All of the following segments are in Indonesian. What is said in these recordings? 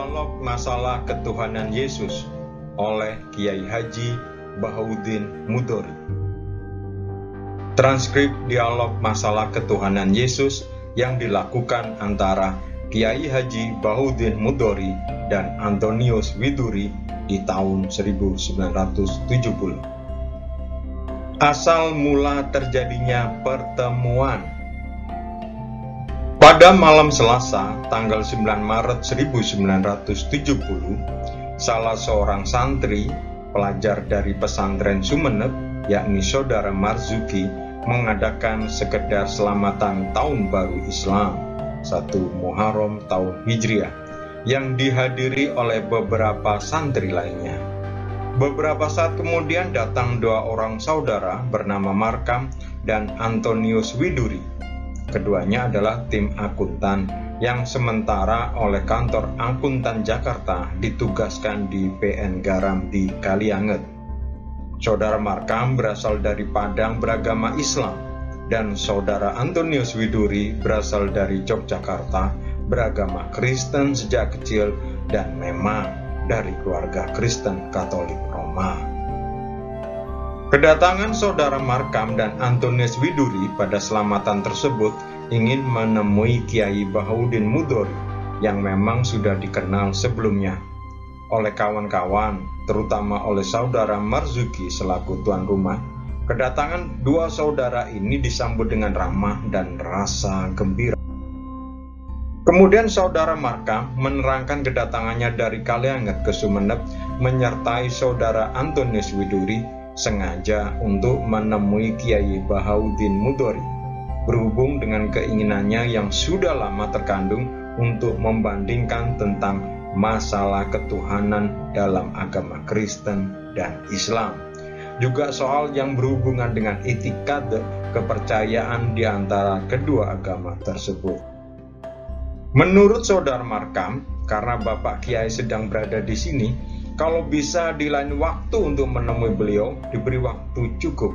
Dialog Masalah Ketuhanan Yesus oleh Kiai Haji Bahaudin Mudori. Transkrip dialog masalah ketuhanan Yesus yang dilakukan antara Kiai Haji Bahaudin Mudori dan Antonius Widuri di tahun 1970. Asal mula terjadinya pertemuan. Pada malam Selasa, tanggal 9 Maret 1970, salah seorang santri, pelajar dari pesantren Sumeneb, yakni Saudara Marzuki, mengadakan sekedar selamatan Tahun Baru Islam, 1 Muharram tahun Hijriah, yang dihadiri oleh beberapa santri lainnya. Beberapa saat kemudian datang dua orang saudara bernama Markam dan Antonius Widuri. Keduanya adalah tim akuntan yang sementara oleh kantor akuntan Jakarta ditugaskan di PN Garam di Kalianget. Saudara Markam berasal dari Padang beragama Islam dan saudara Antonius Widuri berasal dari Yogyakarta beragama Kristen sejak kecil dan memang dari keluarga Kristen Katolik Roma. Kedatangan saudara Markam dan Antonius Widuri pada selamatan tersebut ingin menemui Kiai Bahaudin Mudori yang memang sudah dikenal sebelumnya oleh kawan-kawan, terutama oleh saudara Marzuki selaku tuan rumah. Kedatangan dua saudara ini disambut dengan ramah dan rasa gembira. Kemudian saudara Markam menerangkan kedatangannya dari Kalianget ke Sumeneb menyertai saudara Antonius Widuri sengaja untuk menemui Kiai Bahaudin Mudori, berhubung dengan keinginannya yang sudah lama terkandung untuk membandingkan tentang masalah ketuhanan dalam agama Kristen dan Islam, juga soal yang berhubungan dengan etikade kepercayaan di antara kedua agama tersebut. Menurut saudara Markam, karena Bapak Kiai sedang berada di sini, kalau bisa di lain waktu untuk menemui beliau, diberi waktu cukup.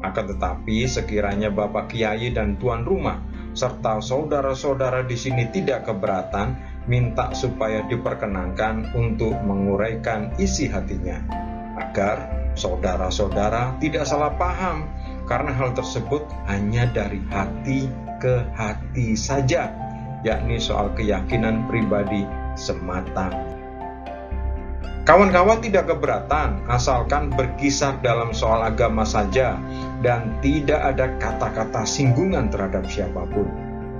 Akan tetapi sekiranya Bapak Kiai dan tuan rumah serta saudara-saudara di sini tidak keberatan, minta supaya diperkenankan untuk menguraikan isi hatinya, agar saudara-saudara tidak salah paham, karena hal tersebut hanya dari hati ke hati saja, yakni soal keyakinan pribadi semata. Kawan-kawan tidak keberatan asalkan berkisar dalam soal agama saja dan tidak ada kata-kata singgungan terhadap siapapun.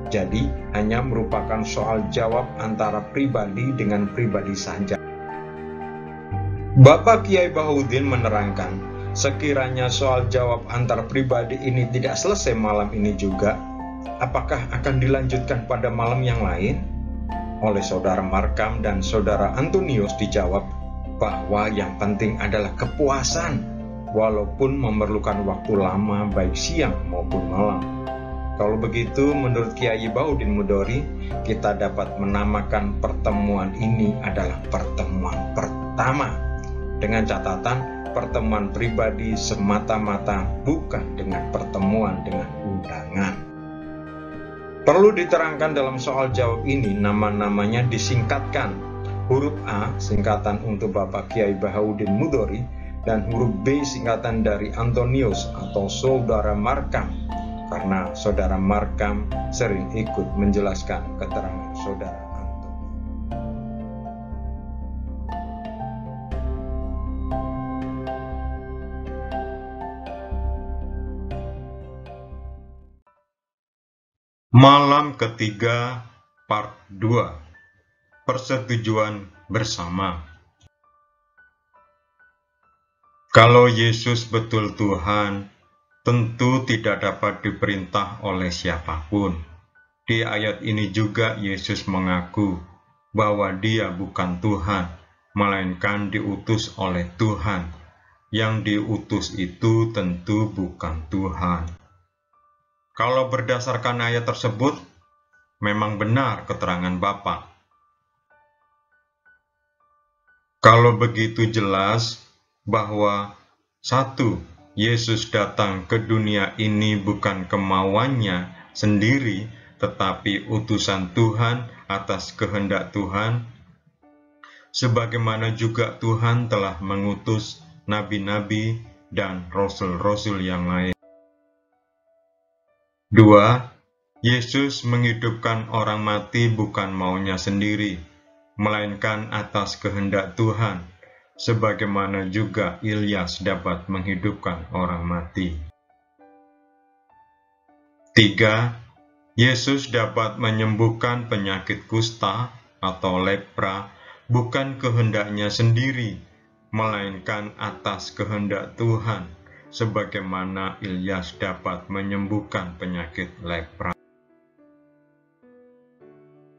Jadi hanya merupakan soal jawab antara pribadi dengan pribadi saja. Bapak Kiai Bahaudin menerangkan, sekiranya soal jawab antar pribadi ini tidak selesai malam ini juga, apakah akan dilanjutkan pada malam yang lain? Oleh saudara Markam dan saudara Antonius dijawab bahwa yang penting adalah kepuasan, walaupun memerlukan waktu lama baik siang maupun malam. Kalau begitu, menurut Kiai Bahaudin Mudori, kita dapat menamakan pertemuan ini adalah pertemuan pertama, dengan catatan pertemuan pribadi semata-mata, bukan dengan pertemuan dengan undangan. Perlu diterangkan dalam soal jawab ini, nama-namanya disingkatkan. Huruf A singkatan untuk Bapak Kiai Bahaudin Mudori dan huruf B singkatan dari Antonius atau saudara Markam, karena saudara Markam sering ikut menjelaskan keterangan saudara Antonius. Malam ketiga part 2. Persetujuan bersama. Kalau Yesus betul Tuhan, tentu tidak dapat diperintah oleh siapapun. Di ayat ini juga Yesus mengaku bahwa Dia bukan Tuhan, melainkan diutus oleh Tuhan. Yang diutus itu tentu bukan Tuhan. Kalau berdasarkan ayat tersebut, memang benar keterangan Bapa. Kalau begitu jelas bahwa satu, Yesus datang ke dunia ini bukan kemauannya sendiri, tetapi utusan Tuhan atas kehendak Tuhan. sebagaimana juga Tuhan telah mengutus nabi-nabi dan rasul-rasul yang lain. 2. Yesus menghidupkan orang mati bukan maunya sendiri, melainkan atas kehendak Tuhan, sebagaimana juga Ilyas dapat menghidupkan orang mati. 3. Yesus dapat menyembuhkan penyakit kusta atau lepra bukan kehendaknya sendiri, melainkan atas kehendak Tuhan, sebagaimana Ilyas dapat menyembuhkan penyakit lepra.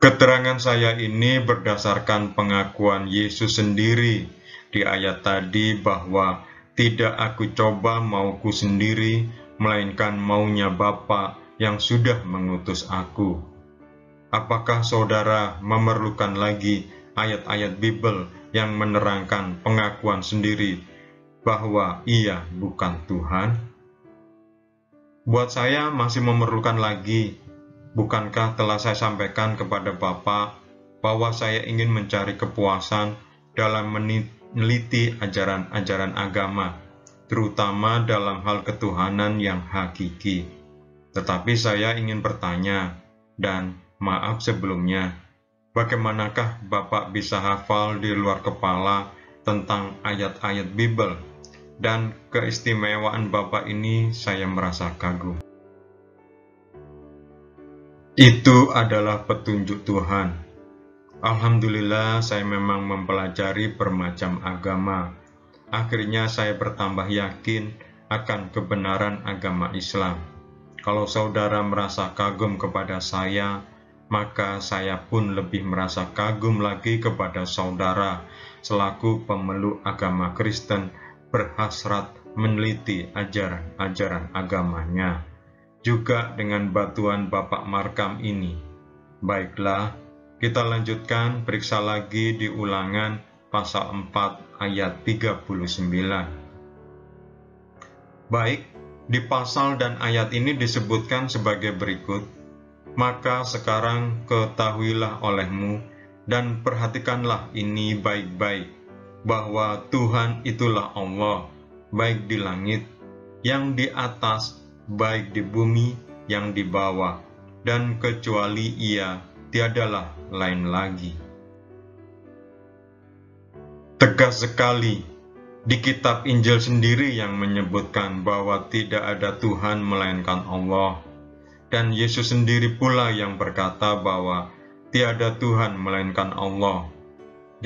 Keterangan saya ini berdasarkan pengakuan Yesus sendiri di ayat tadi bahwa tidak aku coba mauku sendiri, melainkan maunya Bapa yang sudah mengutus aku. Apakah saudara memerlukan lagi ayat-ayat Bible yang menerangkan pengakuan sendiri bahwa Ia bukan Tuhan? Buat saya masih memerlukan lagi. Bukankah telah saya sampaikan kepada Bapak bahwa saya ingin mencari kepuasan dalam meneliti ajaran-ajaran agama, terutama dalam hal ketuhanan yang hakiki. Tetapi saya ingin bertanya, dan maaf sebelumnya, bagaimanakah Bapak bisa hafal di luar kepala tentang ayat-ayat Bible? Dan keistimewaan Bapak ini saya merasa kagum. Itu adalah petunjuk Tuhan. Alhamdulillah, saya memang mempelajari bermacam agama. Akhirnya saya bertambah yakin akan kebenaran agama Islam. Kalau saudara merasa kagum kepada saya, maka saya pun lebih merasa kagum lagi kepada saudara selaku pemeluk agama Kristen berhasrat meneliti ajaran-ajaran agamanya. Juga dengan bantuan Bapak Markam ini. Baiklah, kita lanjutkan periksa lagi di Ulangan pasal 4 ayat 39. Baik, di pasal dan ayat ini disebutkan sebagai berikut. Maka sekarang ketahuilah olehmu dan perhatikanlah ini baik-baik, bahwa Tuhan itulah Allah, baik di langit, yang di atas, baik di bumi, yang di bawah, dan kecuali Ia tiadalah lain lagi. Tegas sekali, di kitab Injil sendiri yang menyebutkan bahwa tidak ada Tuhan melainkan Allah, dan Yesus sendiri pula yang berkata bahwa tiada Tuhan melainkan Allah.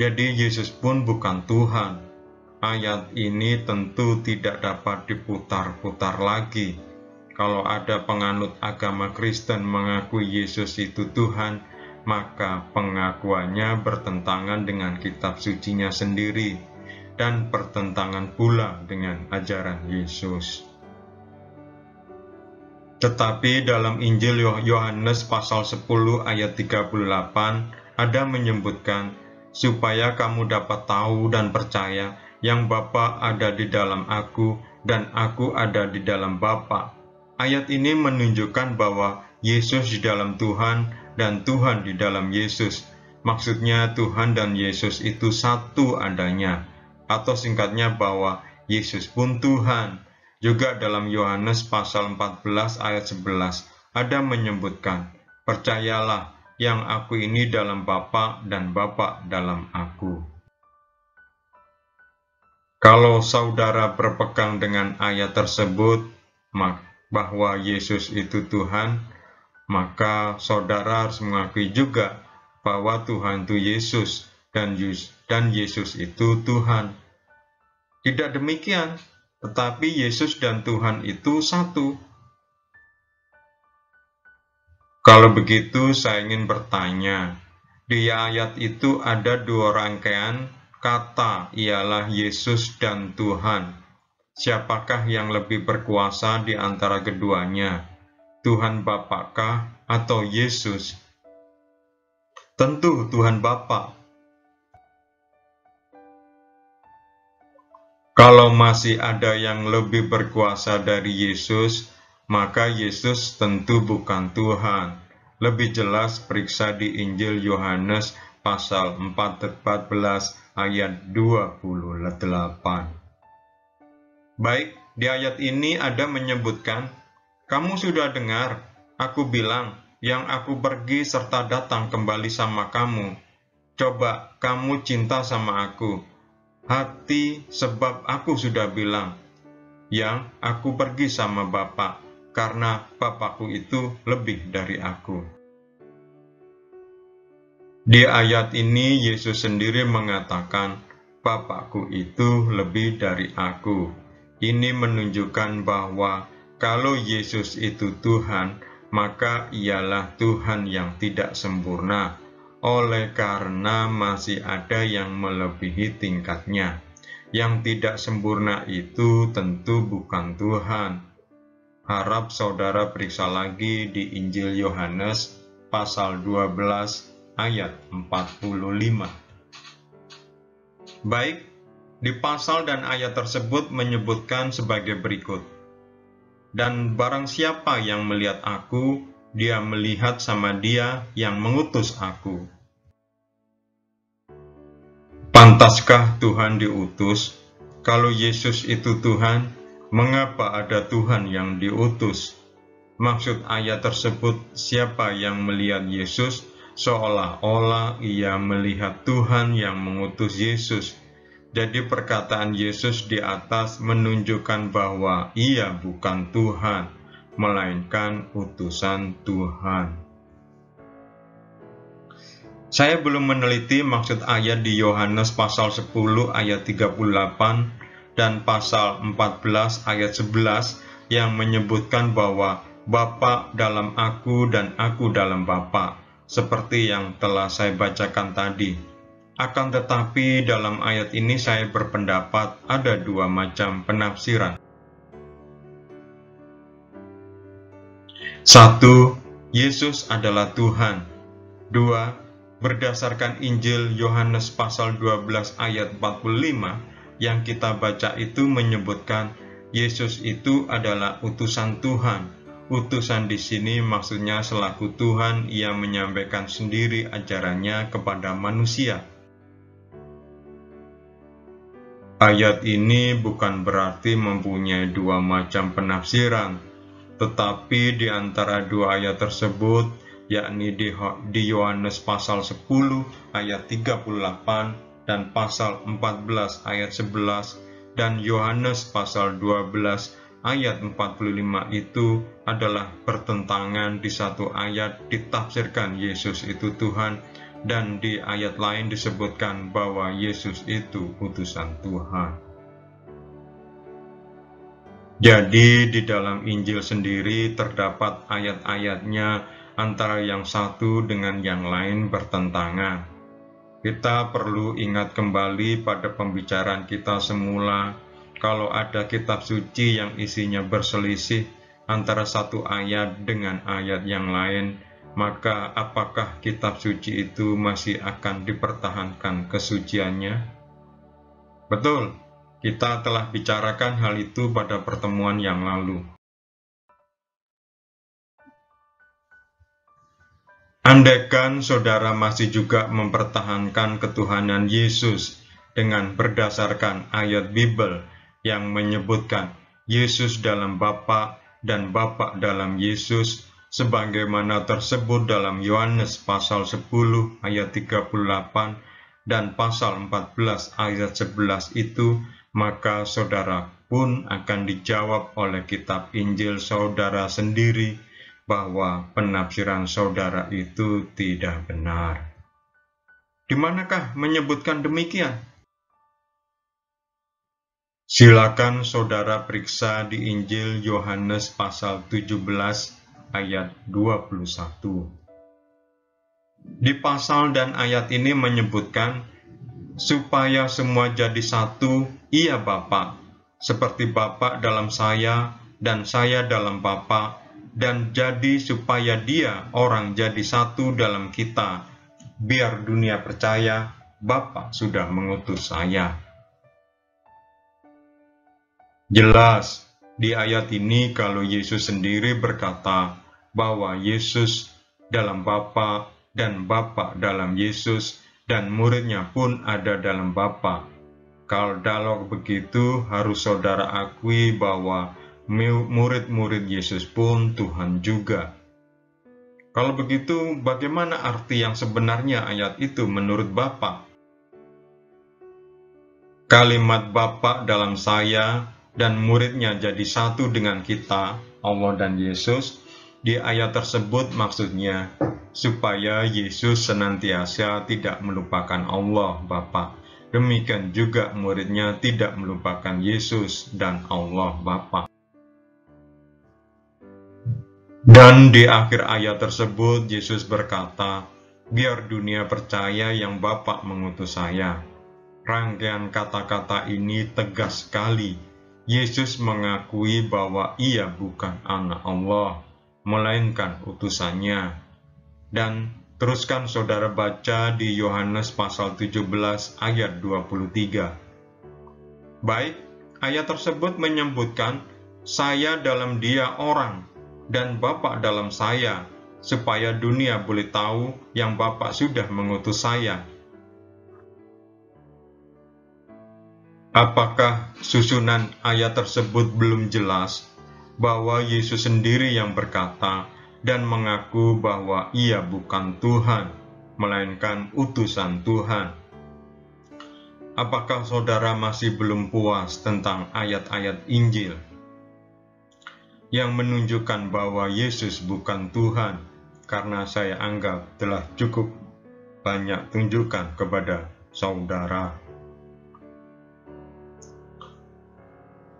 Jadi Yesus pun bukan Tuhan. Ayat ini tentu tidak dapat diputar-putar lagi. Kalau ada penganut agama Kristen mengakui Yesus itu Tuhan, maka pengakuannya bertentangan dengan kitab sucinya sendiri dan bertentangan pula dengan ajaran Yesus. Tetapi dalam Injil Yohanes pasal 10 ayat 38 ada menyebutkan, supaya kamu dapat tahu dan percaya yang Bapa ada di dalam aku dan aku ada di dalam Bapa. Ayat ini menunjukkan bahwa Yesus di dalam Tuhan dan Tuhan di dalam Yesus. Maksudnya Tuhan dan Yesus itu satu adanya, atau singkatnya bahwa Yesus pun Tuhan. Juga dalam Yohanes pasal 14 ayat 11 ada menyebutkan, percayalah yang aku ini dalam Bapa dan Bapa dalam aku. Kalau saudara berpegang dengan ayat tersebut, bahwa Yesus itu Tuhan, maka saudara harus mengakui juga bahwa Tuhan itu Yesus dan Yesus itu Tuhan. Tidak demikian, tetapi Yesus dan Tuhan itu satu. Kalau begitu, saya ingin bertanya, di ayat itu ada dua rangkaian kata, ialah Yesus dan Tuhan. Siapakah yang lebih berkuasa di antara keduanya? Tuhan Bapakah atau Yesus? Tentu Tuhan Bapa. Kalau masih ada yang lebih berkuasa dari Yesus, maka Yesus tentu bukan Tuhan. Lebih jelas periksa di Injil Yohanes pasal 14 ayat 28. Baik, di ayat ini ada menyebutkan, "Kamu sudah dengar, aku bilang, yang aku pergi serta datang kembali sama kamu. Coba kamu cinta sama aku. Hati sebab aku sudah bilang, yang aku pergi sama Bapa, karena Bapakku itu lebih dari aku." Di ayat ini Yesus sendiri mengatakan, "Bapakku itu lebih dari aku." Ini menunjukkan bahwa kalau Yesus itu Tuhan, maka ialah Tuhan yang tidak sempurna, oleh karena masih ada yang melebihi tingkatnya. Yang tidak sempurna itu tentu bukan Tuhan. Harap saudara periksa lagi di Injil Yohanes pasal 12 ayat 45. Baik, di pasal dan ayat tersebut menyebutkan sebagai berikut. "Dan barang siapa yang melihat aku, dia melihat sama Dia yang mengutus aku." Pantaskah Tuhan diutus? Kalau Yesus itu Tuhan, mengapa ada Tuhan yang diutus? Maksud ayat tersebut, siapa yang melihat Yesus, seolah-olah ia melihat Tuhan yang mengutus Yesus. Jadi perkataan Yesus di atas menunjukkan bahwa ia bukan Tuhan, melainkan utusan Tuhan. Saya belum meneliti maksud ayat di Yohanes pasal 10 ayat 38 dan pasal 14 ayat 11 yang menyebutkan bahwa Bapa dalam aku dan aku dalam Bapa, seperti yang telah saya bacakan tadi. Akan tetapi dalam ayat ini saya berpendapat ada dua macam penafsiran. Satu, Yesus adalah Tuhan. Dua, berdasarkan Injil Yohanes pasal 12 ayat 45 yang kita baca itu menyebutkan Yesus itu adalah utusan Tuhan. Utusan di sini maksudnya selaku Tuhan ia menyampaikan sendiri ajarannya kepada manusia. Ayat ini bukan berarti mempunyai dua macam penafsiran, tetapi di antara dua ayat tersebut, yakni di Yohanes pasal 10 ayat 38 dan pasal 14 ayat 11 dan Yohanes pasal 12 ayat 45 itu adalah pertentangan. Di satu ayat ditafsirkan Yesus itu Tuhan, dan di ayat lain disebutkan bahwa Yesus itu utusan Tuhan. Jadi di dalam Injil sendiri terdapat ayat-ayatnya antara yang satu dengan yang lain bertentangan. Kita perlu ingat kembali pada pembicaraan kita semula, kalau ada kitab suci yang isinya berselisih antara satu ayat dengan ayat yang lain, maka apakah kitab suci itu masih akan dipertahankan kesuciannya? Betul, kita telah bicarakan hal itu pada pertemuan yang lalu. Andaikan saudara masih juga mempertahankan ketuhanan Yesus dengan berdasarkan ayat Bible yang menyebutkan Yesus dalam Bapa dan Bapa dalam Yesus, sebagaimana tersebut dalam Yohanes pasal 10 ayat 38 dan pasal 14 ayat 11 itu, maka saudara pun akan dijawab oleh kitab Injil saudara sendiri bahwa penafsiran saudara itu tidak benar. Di manakah menyebutkan demikian? Silakan saudara periksa di Injil Yohanes pasal 17 ayat 21. Di pasal dan ayat ini menyebutkan supaya semua jadi satu, ia Bapa, seperti Bapa dalam saya dan saya dalam Bapa, dan jadi supaya dia orang jadi satu dalam kita, biar dunia percaya Bapa sudah mengutus saya. Jelas di ayat ini kalau Yesus sendiri berkata bahwa Yesus dalam Bapa dan Bapa dalam Yesus, dan muridnya pun ada dalam Bapa. Kalau begitu, harus saudara akui bahwa murid-murid Yesus pun Tuhan juga. Kalau begitu, bagaimana arti yang sebenarnya ayat itu menurut Bapa? Kalimat Bapa dalam saya dan muridnya jadi satu dengan kita, Allah dan Yesus, di ayat tersebut maksudnya supaya Yesus senantiasa tidak melupakan Allah Bapa. Demikian juga muridnya tidak melupakan Yesus dan Allah Bapa. Dan di akhir ayat tersebut Yesus berkata, biar dunia percaya yang Bapa mengutus saya. Rangkaian kata-kata ini tegas sekali. Yesus mengakui bahwa ia bukan anak Allah, melainkan utusannya. Dan teruskan saudara baca di Yohanes pasal 17 ayat 23. Baik, ayat tersebut menyebutkan, saya dalam dia orang, dan Bapa dalam saya, supaya dunia boleh tahu yang Bapa sudah mengutus saya. Apakah susunan ayat tersebut belum jelas bahwa Yesus sendiri yang berkata dan mengaku bahwa ia bukan Tuhan, melainkan utusan Tuhan? Apakah saudara masih belum puas tentang ayat-ayat Injil yang menunjukkan bahwa Yesus bukan Tuhan? Karena saya anggap telah cukup banyak tunjukkan kepada saudara.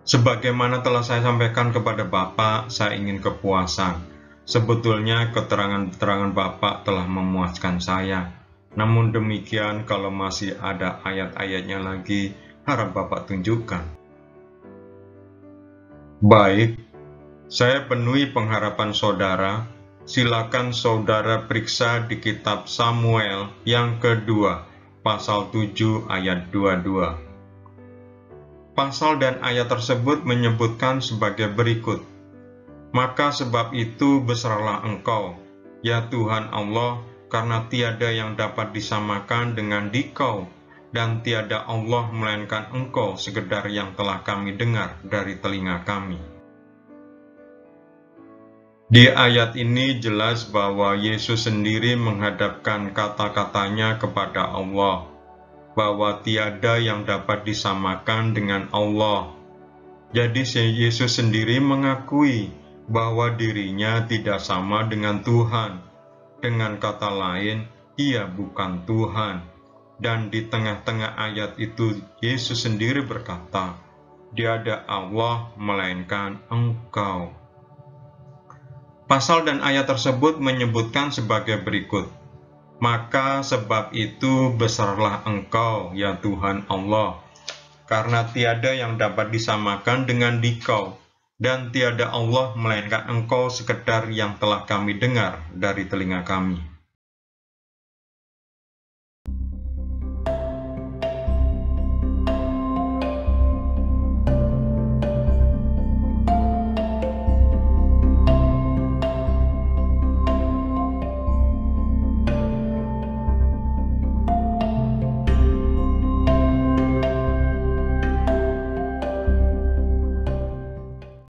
Sebagaimana telah saya sampaikan kepada Bapak, saya ingin kepuasan. Sebetulnya keterangan-keterangan Bapak telah memuaskan saya. Namun demikian, kalau masih ada ayat-ayatnya lagi, harap Bapak tunjukkan. Baik, saya penuhi pengharapan saudara. Silakan saudara periksa di kitab Samuel yang kedua, pasal 7 ayat 22. Pasal dan ayat tersebut menyebutkan sebagai berikut. Maka sebab itu besarlah engkau, ya Tuhan Allah, karena tiada yang dapat disamakan dengan Dikau, dan tiada Allah melainkan Engkau sekedar yang telah kami dengar dari telinga kami. Di ayat ini jelas bahwa Yesus sendiri menghadapkan kata-katanya kepada Allah, bahwa tiada yang dapat disamakan dengan Allah. Jadi Yesus sendiri mengakui bahwa dirinya tidak sama dengan Tuhan. Dengan kata lain, ia bukan Tuhan. Dan di tengah-tengah ayat itu Yesus sendiri berkata, tiada Allah melainkan Engkau. Pasal dan ayat tersebut menyebutkan sebagai berikut. Maka sebab itu besarlah engkau, ya Tuhan Allah, karena tiada yang dapat disamakan dengan Dikau, dan tiada Allah melainkan Engkau sekedar yang telah kami dengar dari telinga kami.